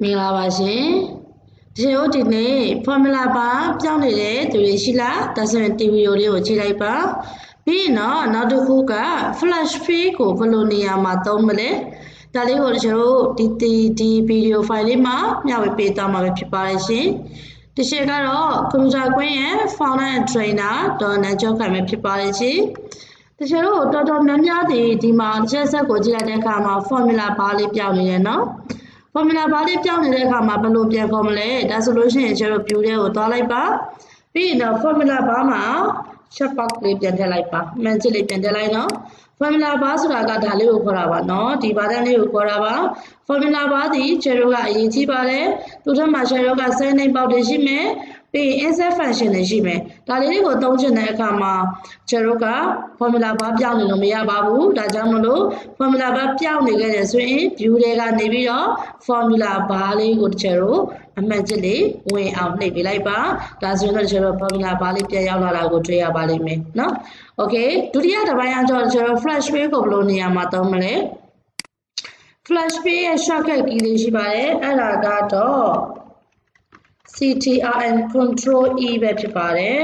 မင်္ဂလာပါရှင်ဒီလိုဒီနေ့ formula ပါပြောင်းနေတဲ့သူတွေရှိလားဒါဆိုရင်ဒီဗီဒီယိုလေးကိုကြည့်လိုက်ပါပြီးတော့နောက်တစ်ခုက flash pay ကိုဘယ်လိုနေရာမှာသုံးမလဲဒါလေးကိုကျွန်တော်တို့ဒီဗီဒီယိုဖိုင်လေးမှာမျှဝေပေးသွားမှာပဲဖြစ်ပါတယ်ရှင်ဒီရှေ့ကတော့ကွန်ပျူတာကွင်းရဲ့ founder and trainer ဒေါ်နန်းကျော်ခိုင်ပဲဖြစ်ပါတယ်ရှင်ဒီရှေ့တော့တော်တော်များများဒီမှာချက်ဆက်ကိုကြည့်လိုက်တဲ့အခါမှာ formula ဘာလေးပြောင်းနေတယ်နော်formula ဘာလေးပြောင်းနေတဲ့အခါမှာဘယ်လိုပြန်ခေါ်မလဲဒါဆိုလို့ရှိရင်ကျွန်တော် view လေးကိုသွားလိုက်ပါပြီးရင်တော့ formula ဘာမှာ check box လေးပြန်ထည့်လိုက်ပါမှန်ချစ်လေးပြန်ထည့်လိုက်နော် formula ဘာဆိုတာကဒါလေးကိုခေါ်တာပါနော်ဒီဘာတန်းလေးကိုခေါ်တာပါ formula ဘာဒီကျွန်တော်ကအရေးကြီးပါတယ်သူထက်မှာကျွန်တော်က send name ပေါက်တယ်ရှိမယ်ပြီးရင် insert function တွေရှိမယ်ဒါလေးတွေကိုသုံးချင်တဲ့အခါမှာကျွန်တော်က formula ဘာပြောင်းနေလို့မရပါဘူးဒါကြောင့်မလို့ formula ဘာပြောင်းနေခဲ့တယ်ဆိုရင် view တွေကနေပြီးတော့ formula ဘာလေးကိုကျွန်တော်အမှန်ချစ်လေးဝင်အောင်နှိပ်ပေးလိုက်ပါဒါဆိုရင်တော့ကျွန်တော် formula ဘာလေးပြန်ရောက်လာတာကိုတွေ့ရပါလိမ့်မယ်เนาะ okay ဒုတိယတစ်ပိုင်းအကြောင်းကျွန်တော် flash pay ကိုဘယ်လိုနေရာမှာသုံးမလဲ flash pay ရဲ့ shortcut key လေးရှိပါတယ်အဲ့ဒါကတော့ CTRL Control E ပဲဖြစ်ပါတယ်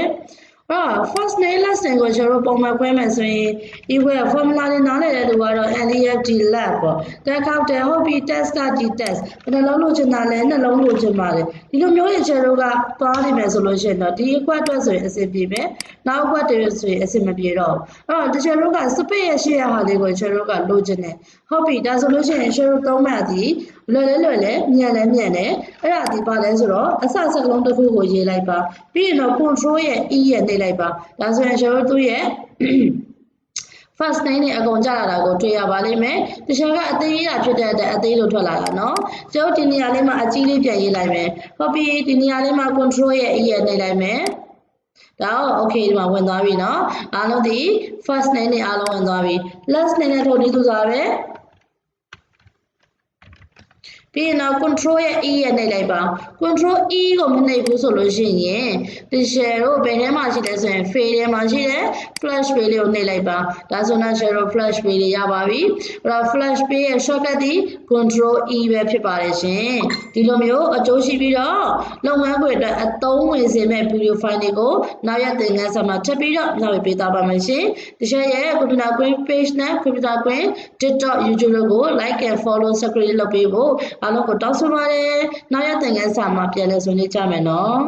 first name last name ကိုကျွန်တော်ပုံမှန်ခွဲမယ်ဆိုရင် equal formula လေးနားလည်တဲ့လူကတော့ LEFD lab ပေါ့တက်ခောက်တယ်ဟုတ်ပြီ test ကဒီ test ဘယ်နှလုံးလို့ချင်တာလဲနှလုံးလို့ချင်ပါတယ်ဒီလိုမျိုးရင်ကျွန်တော်ကသွားနေမယ်ဆိုလို့ရှိရင်တော့ဒီအကွက်အတွက်ဆိုရင်အဆင်ပြေမယ်နောက်အကွက်တွေဆိုရင်အဆင်မပြေတော့ဘူးတချို့တို့က space ရဲ့ရှေ့ရဟာလေးကိုကျွန်တော်ကလိုချင်တယ်ဟုတ်ပြီဒါဆိုလို့ရှိရင်ကျွန်တော်သုံးမှသည်လွယ်လဲမြန်လဲမြန်တယ်အဲ့ဒါဒီပါလဲဆိုတော့အစစကလုံးတစ်ခုကိုရေးလိုက်ပါပြီးရင်တော့ control ရဲ့ E ရဲ့နှိပ်လိုက်ပါဒါဆိုရင်ကျွန်တော်တို့ရဲ့ first name နဲ့အကုန်ကြလာတာကိုတွေ့ရပါလိမ့်မယ်တခြားကအသေးရဖြစ်တဲ့အတွက်အသေးလို့ထွက်လာတာเนาะကျွန်တော်ဒီနေရာလေးမှာအကြီးလေးပြန်ရေးလိုက်မယ်ဟုတ်ပြီဒီနေရာလေးမှာ control ရဲ့ E ရဲ့နှိပ်လိုက်မယ်ဒါတော့ okay ဒီမှာဝင်သွားပြီเนาะအားလုံးဒီ first name နဲ့အားလုံးဝင်သွားပြီ last name နဲ့ထို့ဒီသူစားပဲပြီးရင်တော့ control ရဲ့ E ရဲ့နှိပ်လိုက်ပါ control E ကိုမနှိပ်ဘူးဆိုလို့ရှိရင်ဒီ share ကိုဘယ်ထဲမှာရှိလဲဆိုရင် fail ထဲမှာရှိတယ် flash pay လေးကိုနှိပ်လိုက်ပါဒါဆိုတော့ share flash pay လေးရပါပြီအဲ့တော့ flash pay ရဲ့ shortcut ဒီ control E ပဲဖြစ်ပါတယ်ရှင်ဒီလိုမျိုးအကျိုးရှိပြီးတော့လုပ်ငန်းခွင်အတွက်အသုံးဝင်စေမဲ့ video file တွေကိုနောက်ရက်သင်ခန်းစာမှာထပ်ပြီးတော့နောက်ပေးသွားပါမယ်ရှင်ဒီ share ရဲ့ computer queen page နဲ့ computer queen TikTok YouTube တို့ကို like and follow subscribe လုပ်ပေးဖို့အားလုံးကိုတောင်းဆိုပါတယ်နောက်ရက်သင်ခန်းစာမှာပြန်လည်ဆွေးနွေးကြမယ်နော်